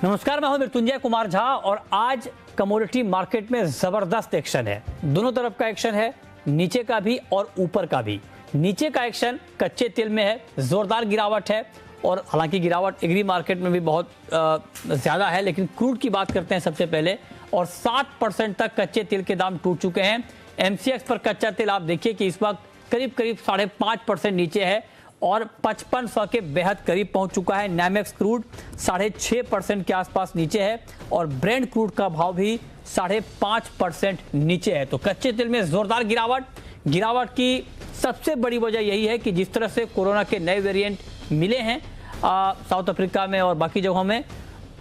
नमस्कार, मैं हूं मृत्युंजय कुमार झा और आज कमोडिटी मार्केट में जबरदस्त एक्शन है। दोनों तरफ का एक्शन है, नीचे का भी और ऊपर का भी। नीचे का एक्शन कच्चे तेल में है, जोरदार गिरावट है और हालांकि गिरावट एग्री मार्केट में भी बहुत ज्यादा है, लेकिन क्रूड की बात करते हैं सबसे पहले। और 7% तक कच्चे तेल के दाम टूट चुके हैं। एमसीएक्स पर कच्चा तेल आप देखिए कि इस वक्त करीब 5.5% नीचे है और 5500 के बेहद करीब पहुंच चुका है। नामेक्स क्रूड 6.5% के आसपास नीचे है और ब्रेंट क्रूड का भाव भी 5.5% नीचे है। तो कच्चे तेल में जोरदार गिरावट की सबसे बड़ी वजह यही है कि जिस तरह से कोरोना के नए वेरिएंट मिले हैं साउथ अफ्रीका में और बाकी जगहों में,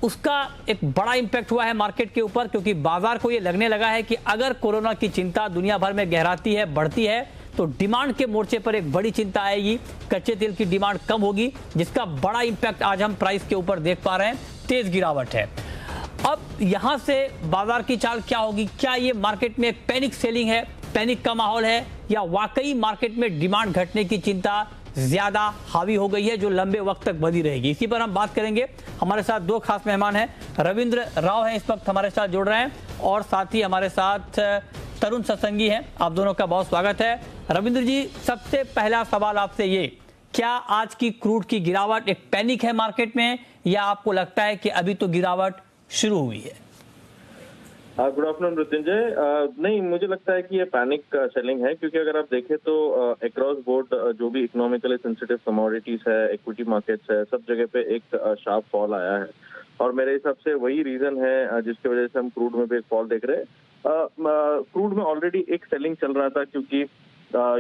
उसका एक बड़ा इंपैक्ट हुआ है मार्केट के ऊपर, क्योंकि बाजार को ये लगने लगा है कि अगर कोरोना की चिंता दुनिया भर में गहराती है, बढ़ती है, तो डिमांड के मोर्चे पर एक बड़ी चिंता आएगी। कच्चे तेल की डिमांड कम होगी, जिसका बड़ा इंपैक्ट आज हम प्राइस के ऊपर देख पा रहे हैं। तेज गिरावट है। अब यहां से बाजार की चाल क्या होगी? क्या ये मार्केट में एक पैनिक सेलिंग है, पैनिक का माहौल है, या वाकई मार्केट में डिमांड घटने की चिंता ज्यादा हावी हो गई है जो लंबे वक्त तक बनी रहेगी? इसी पर हम बात करेंगे। हमारे साथ दो खास मेहमान हैं। रविंद्र राव हैं, इस वक्त हमारे साथ जुड़ रहे हैं, और साथ ही हमारे साथ तरुण सत्संगी हैं। आप दोनों का बहुत स्वागत है। रविंद्र जी, सबसे पहला सवाल आपसे ये, क्या आज की क्रूड की गिरावट एक पैनिक है मार्केट में, या आपको लगता है कि अभी तो गिरावट शुरू हुई है? Good afternoon Mrityunjay. नहीं, मुझे लगता है कि ये पैनिक सेलिंग है, क्योंकि अगर आप देखें तो अक्रॉस बोर्ड जो भी इकोनॉमिकली सेंसिटिव कमोडिटीज है, इक्विटी मार्केट्स है, सब जगह पे एक शार्प फॉल आया है। और मेरे हिसाब से वही रीजन है जिसकी वजह से हम क्रूड में भी एक फॉल देख रहे हैं। क्रूड में ऑलरेडी एक सेलिंग चल रहा था, क्योंकि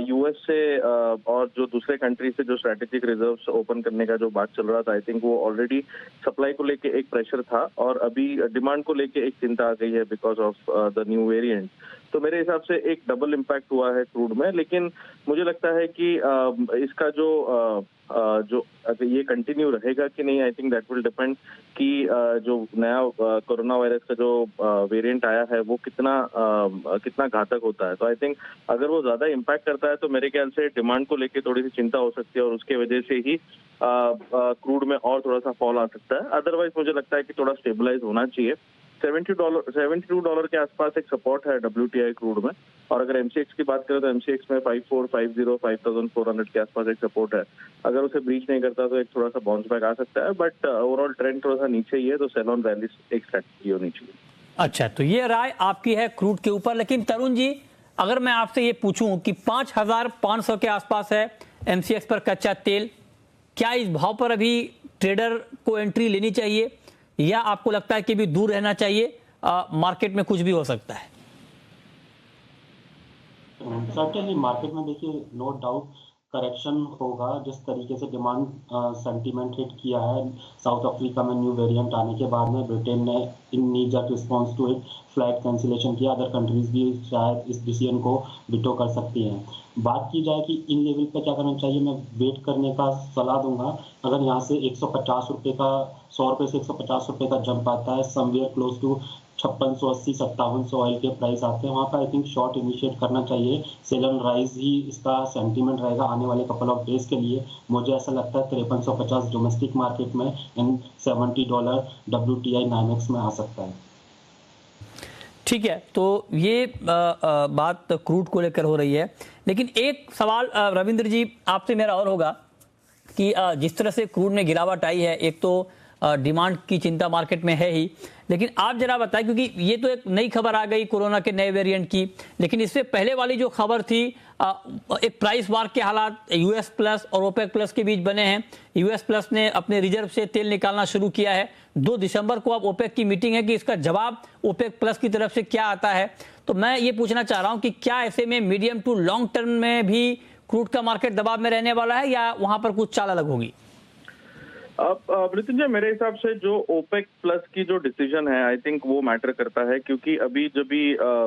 यूएस से और जो दूसरे कंट्री से जो स्ट्रेटेजिक रिजर्व्स ओपन करने का जो बात चल रहा था, आई थिंक वो ऑलरेडी सप्लाई को लेके एक प्रेशर था, और अभी डिमांड को लेके एक चिंता आ गई है because of the new variant. तो मेरे हिसाब से एक डबल इम्पैक्ट हुआ है क्रूड में। लेकिन मुझे लगता है कि इसका जो ये कंटिन्यू रहेगा कि नहीं, I think that will depend कि जो नया कोरोना वायरस का जो वेरिएंट आया है वो कितना घातक होता है। तो आई थिंक अगर वो ज्यादा इम्पैक्ट करता है तो मेरे ख्याल से डिमांड को लेके थोड़ी सी चिंता हो सकती है, और उसके वजह से ही क्रूड में और थोड़ा सा फॉल आ सकता है। अदरवाइज मुझे लगता है कि थोड़ा स्टेबलाइज होना चाहिए। $72 के आसपास एक सपोर्ट है WTI क्रूड में, और अगर एमसीएक्स की बात करें तो एमसीएक्स में 5450 5400 के आसपास एक सपोर्ट है। अगर उसे ब्रीच नहीं करता तो एक थोड़ा सा बाउंस बैक आ सकता है, बट ओवरऑल ट्रेंड थोड़ा सा नीचे ही है, तो सेल ऑन रैली एक स्ट्रेटजी होनी चाहिए। अच्छा, तो ये राय आपकी है क्रूड के ऊपर। लेकिन तरुण जी, अगर मैं आपसे ये पूछूं कि 5500 के आसपास है एमसीएक्स पर कच्चा तेल, क्या इस भाव पर अभी ट्रेडर को एंट्री लेनी चाहिए, या आपको लगता है कि भी दूर रहना चाहिए, मार्केट में कुछ भी हो सकता है? सर्टेनली मार्केट में देखिए, नो डाउट करेक्शन होगा। जिस तरीके से डिमांड सेंटीमेंट हिट किया है साउथ अफ्रीका में न्यू वेरिएंट आने के बाद में, ब्रिटेन ने इन नी जट response to it flight cancellation किया। अदर कंट्रीज भी शायद इस डिसीजन को विटो कर सकती हैं। बात की जाए कि इन लेवल पे क्या करना चाहिए, मैं वेट करने का सलाह दूंगा। अगर यहाँ से 150 रुपये का, 100 रुपये से 150 रुपये का जंप आता है, समवेयर क्लोज टू 5680 5700 ऑयल के प्राइस आते हैं, वहाँ पर आई थिंक शॉर्ट इनिशिएट करना चाहिए। सेल ऑन राइज ही इसका सेंटीमेंट रहेगा आने वाले कपल ऑफ डेज के लिए। मुझे ऐसा लगता है 5350 डोमेस्टिक मार्केट में एंड $70 WTI नाइमेक्स में आ सकता है। ठीक है, तो ये बात क्रूड को लेकर हो रही है। लेकिन एक सवाल रविंद्र जी आपसे मेरा और होगा कि जिस तरह से क्रूड में गिरावट आई है, एक तो डिमांड की चिंता मार्केट में है ही, लेकिन आप जरा बताएं, क्योंकि ये तो एक नई खबर आ गई कोरोना के नए वेरिएंट की, लेकिन इससे पहले वाली जो खबर थी, एक प्राइस वार के हालात यूएस प्लस और ओपेक प्लस के बीच बने हैं। यूएस प्लस ने अपने रिजर्व से तेल निकालना शुरू किया है। 2 दिसंबर को अब ओपेक की मीटिंग है कि इसका जवाब ओपेक प्लस की तरफ से क्या आता है। तो मैं ये पूछना चाह रहा हूं कि क्या ऐसे में मीडियम टू लॉन्ग टर्म में भी क्रूड का मार्केट दबाव में रहने वाला है, या वहां पर कुछ चाल अलग होगी? मृत्युंजय, मेरे हिसाब से जो ओपेक प्लस की जो डिसीजन है, आई थिंक वो मैटर करता है, क्योंकि अभी जब भी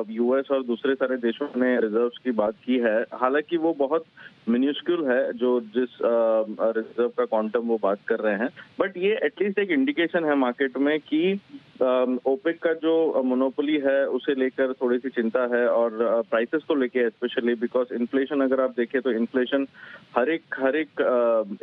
यूएस और दूसरे सारे देशों ने रिजर्व्स की बात की है, हालांकि वो बहुत मिन्यूस्क्यूल है जो जिस रिजर्व का क्वांटम वो बात कर रहे हैं, बट ये एटलीस्ट एक इंडिकेशन है मार्केट में कि ओपेक का जो मोनोपोली है उसे लेकर थोड़ी सी चिंता है, और प्राइसेस को लेके स्पेशली, बिकॉज इन्फ्लेशन अगर आप देखें तो इन्फ्लेशन हर एक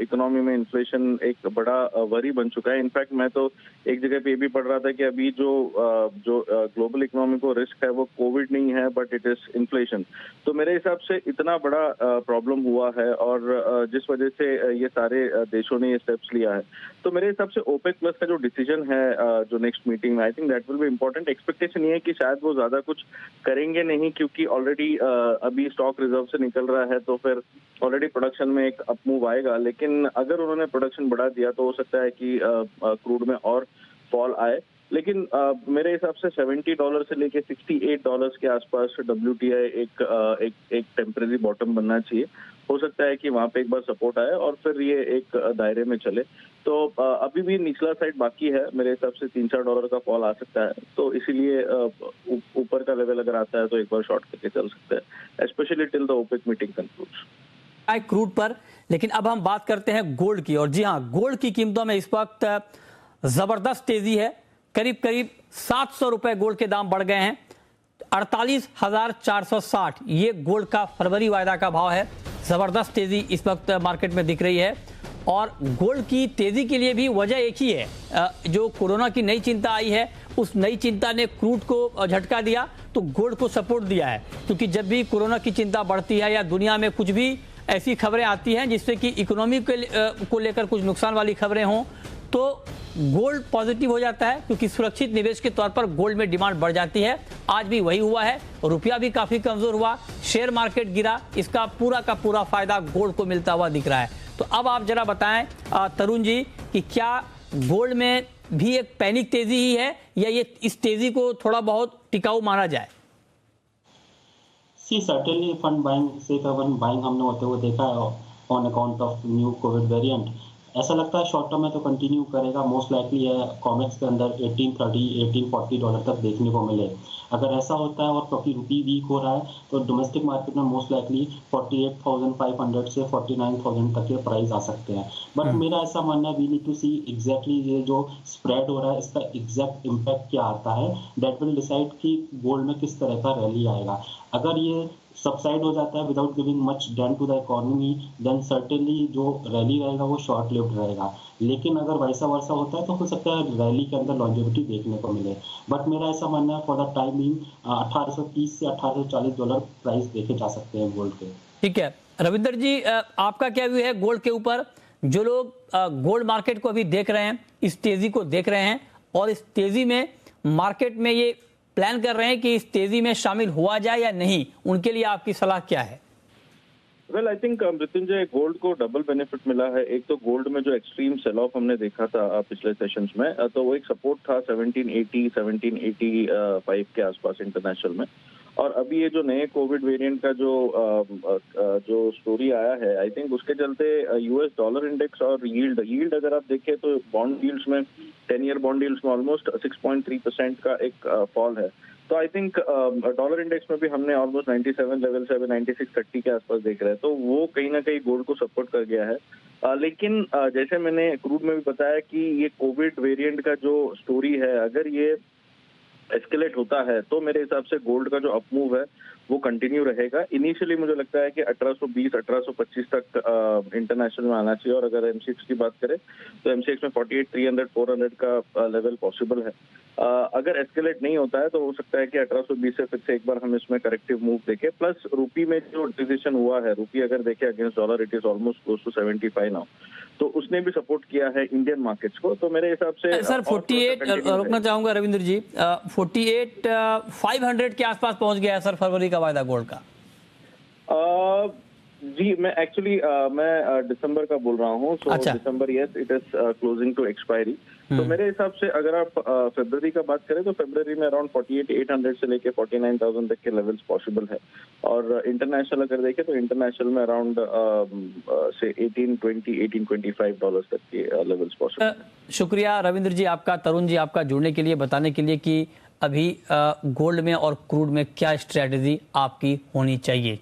इकोनॉमी में इन्फ्लेशन एक बड़ा वरी बन चुका है। इनफैक्ट मैं तो एक जगह पे ये भी पढ़ रहा था कि अभी जो ग्लोबल इकोनॉमी को रिस्क है वो कोविड नहीं है बट इट इज इन्फ्लेशन। तो मेरे हिसाब से इतना बड़ा प्रॉब्लम हुआ है और जिस वजह से ये सारे देशों ने ये स्टेप्स लिया है, तो मेरे हिसाब से ओपेक प्लस का जो डिसीजन है जो नेक्स्ट मीटिंग में, I think that will be important. Expectation ये है कि शायद वो ज्यादा कुछ करेंगे नहीं, क्योंकि ऑलरेडी अभी स्टॉक रिजर्व से निकल रहा है, तो फिर ऑलरेडी प्रोडक्शन में एक अप मूव आएगा। लेकिन अगर उन्होंने प्रोडक्शन बढ़ा दिया तो हो सकता है कि क्रूड में और फॉल आए। लेकिन मेरे हिसाब से $70 से लेके $68 के आसपास WTI एक टेम्परेरी बॉटम बनना चाहिए। हो सकता है कि वहां पे एक बार सपोर्ट आए और फिर ये एक दायरे में चले। तो अभी भी निचला साइड बाकी है, मेरे हिसाब से $3-4 का फॉल आ सकता है, तो इसीलिए ऊपर का लेवल अगर आता है तो एक बार शॉर्ट करके चल सकते हैं, specially till the OPEC meeting concludes. Crude पर, लेकिन अब हम बात करते हैं गोल्ड की। और जी हाँ, गोल्ड की कीमतों में इस वक्त जबरदस्त तेजी है। करीब 700 रुपए गोल्ड के दाम बढ़ गए हैं। 48,460 ये गोल्ड का फरवरी वायदा का भाव है। जबरदस्त तेजी इस वक्त मार्केट में दिख रही है। और गोल्ड की तेजी के लिए भी वजह एक ही है, जो कोरोना की नई चिंता आई है, उस नई चिंता ने क्रूड को झटका दिया तो गोल्ड को सपोर्ट दिया है। क्योंकि जब भी कोरोना की चिंता बढ़ती है या दुनिया में कुछ भी ऐसी खबरें आती हैं जिससे कि इकोनॉमी को लेकर कुछ नुकसान वाली खबरें हों, तो गोल्ड पॉजिटिव हो जाता है, क्योंकि सुरक्षित निवेश के तौर पर गोल्ड में डिमांड बढ़ जाती है। आज भी वही हुआ है, रुपया भी काफी कमजोर हुआ, शेयर मार्केट गिरा, इसका पूरा का पूरा फायदा गोल्ड को मिलता हुआ दिख रहा है। तो अब आप जरा बताएं तरुण जी कि क्या गोल्ड में भी एक पैनिक तेजी ही है या ये इस तेजी को थोड़ा बहुत टिकाऊ माना जाए? सर्टेनली फंड बाइंग हमने होते हुए देखा है on account of new Covid variant. ऐसा लगता है शॉर्ट टर्म में तो कंटिन्यू करेगा, मोस्ट लाइकली है कॉमेक्स के अंदर $18-40 तक देखने को मिले। अगर ऐसा होता है और क्योंकि रुपी वीक हो रहा है तो डोमेस्टिक मार्केट में मोस्ट लाइकली 48,500 से 49,000 तक के प्राइस आ सकते हैं। बट मेरा ऐसा मानना है we need to see exactly ये जो स्प्रेड हो रहा है इसका एग्जैक्ट इम्पैक्ट क्या आता है, दैट विल डिसाइड कि गोल्ड में किस तरह का रैली आएगा। अगर ये सबसाइड हो जाता है without giving much dent to the economy, then certainly जो रैली रहेगा वो शॉर्ट लिव्ड रहेगा। लेकिन अगर वैसा वर्सा होता है तो हो सकता है रैली के अंदर लॉन्जेविटी देखने को मिले। बट मेरा ऐसा मानना है फॉर द टाइम बीइंग 1830 से $1840 प्राइस देखे जा सकते हैं गोल्ड के। ठीक है रविंदर जी, आपका क्या व्यू है गोल्ड के ऊपर? जो लोग गोल्ड मार्केट को अभी देख रहे हैं, इस तेजी को देख रहे हैं और इस तेजी में मार्केट में ये प्लान कर रहे हैं कि इस तेजी में शामिल हुआ जाए या नहीं, उनके लिए आपकी सलाह क्या है? Well I think Mrityunjay, gold को डबल बेनिफिट मिला है। एक तो गोल्ड में जो एक्सट्रीम सेल ऑफ हमने देखा था पिछले सेशंस में, तो वो एक सपोर्ट था 1785 के आसपास इंटरनेशनल में। और अभी ये जो नए कोविड वेरिएंट का जो स्टोरी आया है, आई थिंक उसके चलते US डॉलर इंडेक्स और यील्ड अगर आप देखें तो बॉन्ड यील्ड्स में 10 ईयर बॉन्ड यील्ड्स में ऑलमोस्ट 6.3% का एक फॉल है। तो आई थिंक डॉलर इंडेक्स में भी हमने ऑलमोस्ट 97 लेवल से अभी 9630 के आसपास देख रहे हैं, तो वो कहीं ना कहीं गोल्ड को सपोर्ट कर गया है। लेकिन जैसे मैंने क्रूड में भी बताया कि ये कोविड वेरिएंट का जो स्टोरी है, अगर ये एस्केलेट होता है तो मेरे हिसाब से गोल्ड का जो अप मूव है वो कंटिन्यू रहेगा। इनिशियली मुझे लगता है कि 1820-1825 तक इंटरनेशनल में आना चाहिए, और अगर MCX की बात करें तो MCX में 48,300-400 का लेवल पॉसिबल है। अगर एस्केलेट नहीं होता है तो हो सकता है कि 1820 से फिर से एक बार हम इसमें करेक्टिव मूव देखें। प्लस रुपी में जो डिसीजन हुआ है, रुपी अगर देखें against dollar, it is almost close to 75 now, तो उसने भी सपोर्ट किया है इंडियन मार्केट्स को। तो मेरे हिसाब से सर 48 रोकना चाहूंगा रविंद्र जी, 48,500 के आसपास पहुंच गया है सर फरवरी का वायदा गोल्ड का। जी मैं एक्चुअली मैं दिसंबर का बोल रहा हूँ, so December yes it is closing to expiry. तो मेरे हिसाब से अगर आप फरवरी का बात करें तो फरवरी में अराउंड 48,800 से लेके 49,000 तक के लेवल्स पॉसिबल है। और इंटरनेशनल अगर देखें तो इंटरनेशनल में अराउंड से $18-25 तक के लेवल्स पॉसिबल है। शुक्रिया रविंद्र जी आपका, तरुण जी आपका जुड़ने के लिए, बताने के लिए कि अभी गोल्ड में और क्रूड में क्या स्ट्रैटेजी आपकी होनी चाहिए।